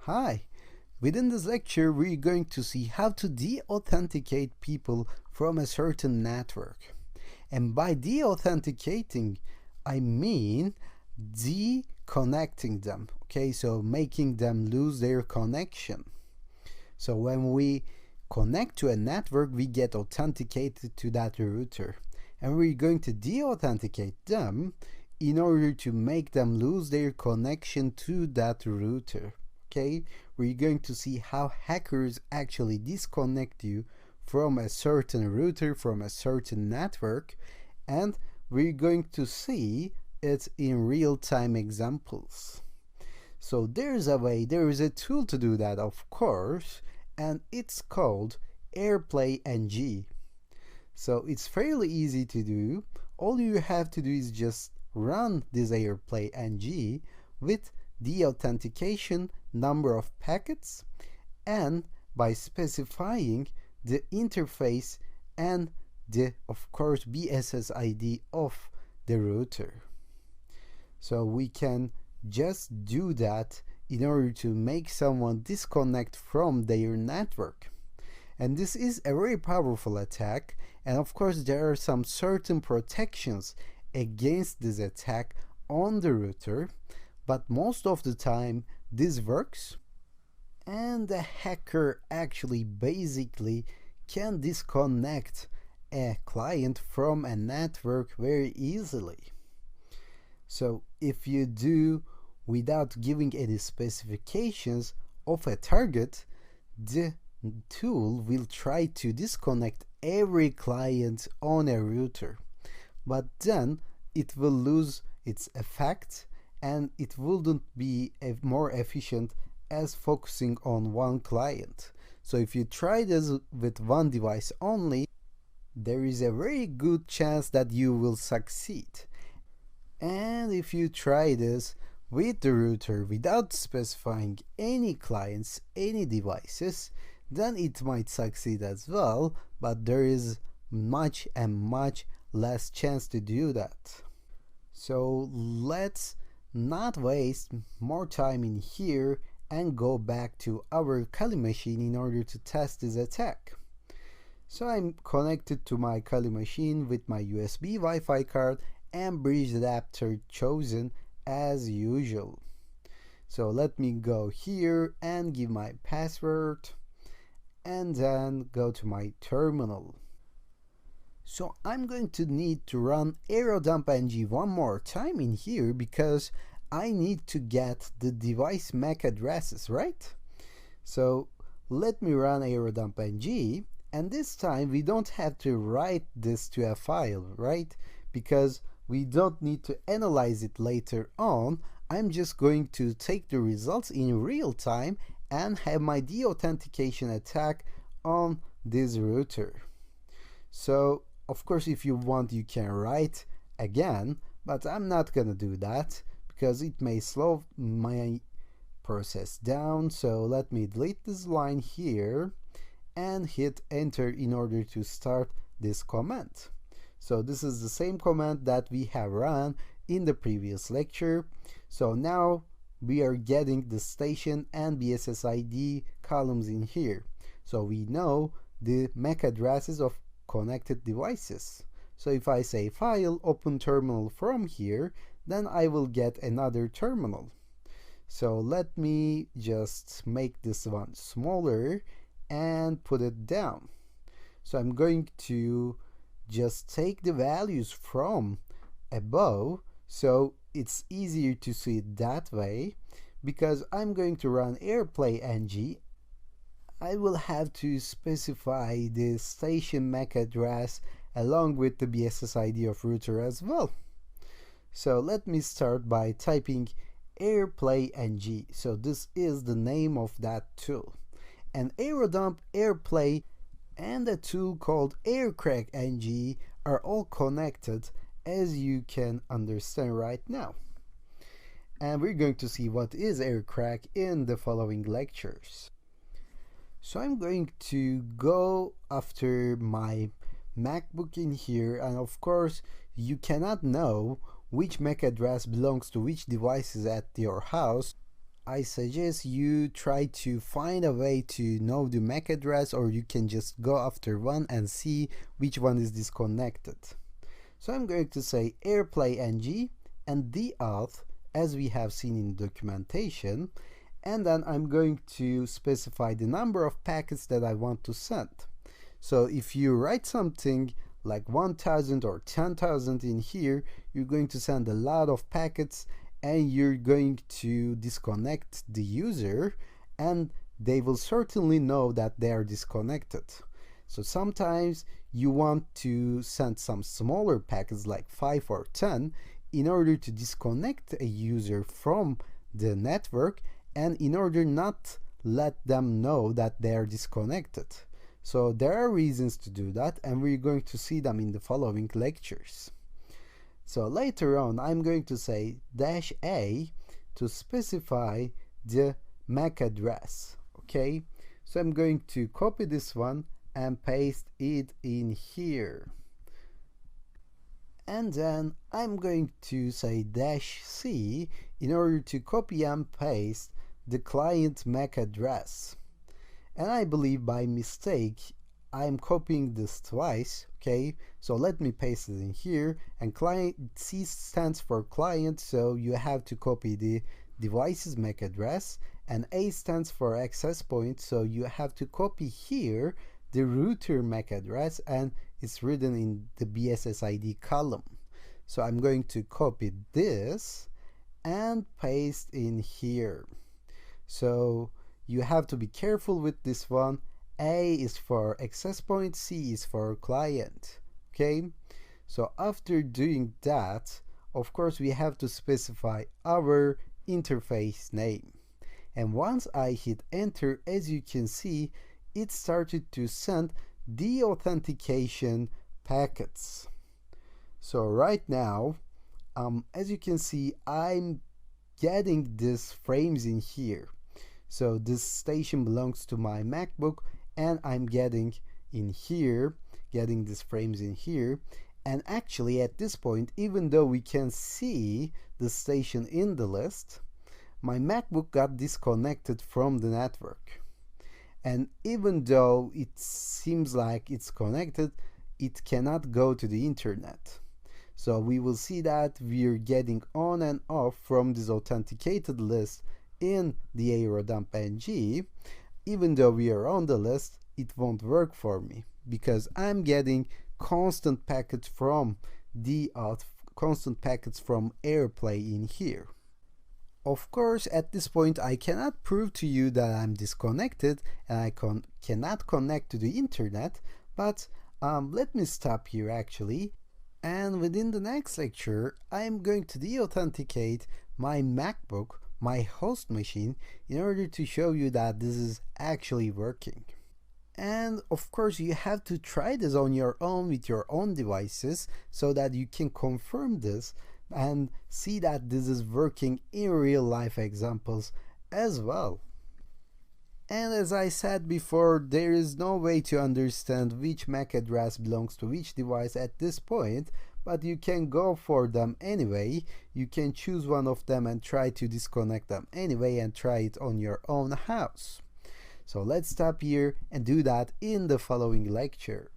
Hi! Within this lecture, we're going to see how to de-authenticate people from a certain network. And by de-authenticating, I mean deconnecting them. Okay, so making them lose their connection. So when we connect to a network, we get authenticated to that router. And we're going to de-authenticate them in order to make them lose their connection to that router. Okay, we're going to see how hackers actually disconnect you from a certain router, from a certain network, and we're going to see it in real-time examples. So there's a way, there is a tool to do that, of course, and it's called AirPlay NG. So it's fairly easy to do. All you have to do is just run this AirPlay NG with the authentication number of packets and by specifying the interface and the, of course, BSS ID of the router. So we can just do that in order to make someone disconnect from their network. And this is a very powerful attack, and of course there are some certain protections against this attack on the router, but most of the time this works, and the hacker actually basically can disconnect a client from a network very easily. So if you do without giving any specifications of a target, the tool will try to disconnect every client on a router, but then it will lose its effect and it wouldn't be more efficient as focusing on one client. So if you try this with one device only, there is a very good chance that you will succeed. And if you try this with the router without specifying any clients, any devices, then it might succeed as well, but there is much less chance to do that. So let's not waste more time in here and go back to our Kali machine in order to test this attack. So I'm connected to my Kali machine with my USB Wi-Fi card and bridge adapter chosen as usual. So let me go here and give my password and then go to my terminal. So I'm going to need to run AeroDumpNG one more time in here because I need to get the device MAC addresses, right? So let me run AeroDumpNG, and this time we don't have to write this to a file, right? Because we don't need to analyze it later on. I'm just going to take the results in real time and have my deauthentication attack on this router. So of course, if you want, you can write again, but I'm not gonna do that because it may slow my process down. So let me delete this line here and hit enter in order to start this command. So this is the same command that we have run in the previous lecture. So now we are getting the station and BSS ID columns in here. So we know the MAC addresses of connected devices. So if I say file open terminal from here, then I will get another terminal. So let me just make this one smaller and put it down. So I'm going to just take the values from above, so it's easier to see it that way. Because I'm going to run AirPlay NG, I will have to specify the station MAC address along with the BSS ID of router as well. So let me start by typing AirPlay NG. So this is the name of that tool. And AeroDump, AirPlay, and a tool called AirCrack NG are all connected, as you can understand right now. And we're going to see what is AirCrack in the following lectures. So I'm going to go after my MacBook in here, and of course you cannot know which MAC address belongs to which devices at your house I suggest you try to find a way to know the MAC address, or you can just go after one and see which one is disconnected. So I'm going to say airplay ng and deauth as we have seen in documentation, and then I'm going to specify the number of packets that I want to send. So if you write something like 1000 or 10,000 in here, you're going to send a lot of packets and you're going to disconnect the user, and they will certainly know that they are disconnected. So sometimes you want to send some smaller packets like 5 or 10 in order to disconnect a user from the network and in order not let them know that they are disconnected. So there are reasons to do that, and we're going to see them in the following lectures. So later on, I'm going to say -a to specify the MAC address. Okay, so I'm going to copy this one and paste it in here. And then I'm going to say -c in order to copy and paste the client MAC address. And I believe by mistake I'm copying this twice. Okay, so let me paste it in here, and client C stands for client, so you have to copy the device's MAC address, and A stands for access point, so you have to copy here the router MAC address, and it's written in the BSSID column. So I'm going to copy this and paste in here. So you have to be careful with this one. A is for access point, C is for client. Okay, so after doing that, of course we have to specify our interface name. And once I hit enter, as you can see, it started to send deauthentication packets. So right now, as you can see, I'm getting these frames in here. So this station belongs to my MacBook, and I'm getting in here, getting these frames in here. And actually at this point, even though we can see the station in the list, my MacBook got disconnected from the network. And even though it seems like it's connected, it cannot go to the internet. So we will see that we're getting on and off from this authenticated list in the aerodump ng. Even though we are on the list, it won't work for me because I'm getting constant packets from deauth, constant packets from airplay in here. Of course, at this point, I cannot prove to you that I'm disconnected and I cannot connect to the internet, but let me stop here actually. And within the next lecture, I'm going to deauthenticate my MacBook, my host machine, in order to show you that this is actually working. And of course, you have to try this on your own with your own devices so that you can confirm this and see that this is working in real life examples as well. And as I said before, there is no way to understand which MAC address belongs to which device at this point, but you can go for them anyway. You can choose one of them and try to disconnect them anyway and try it on your own house. So let's stop here and do that in the following lecture.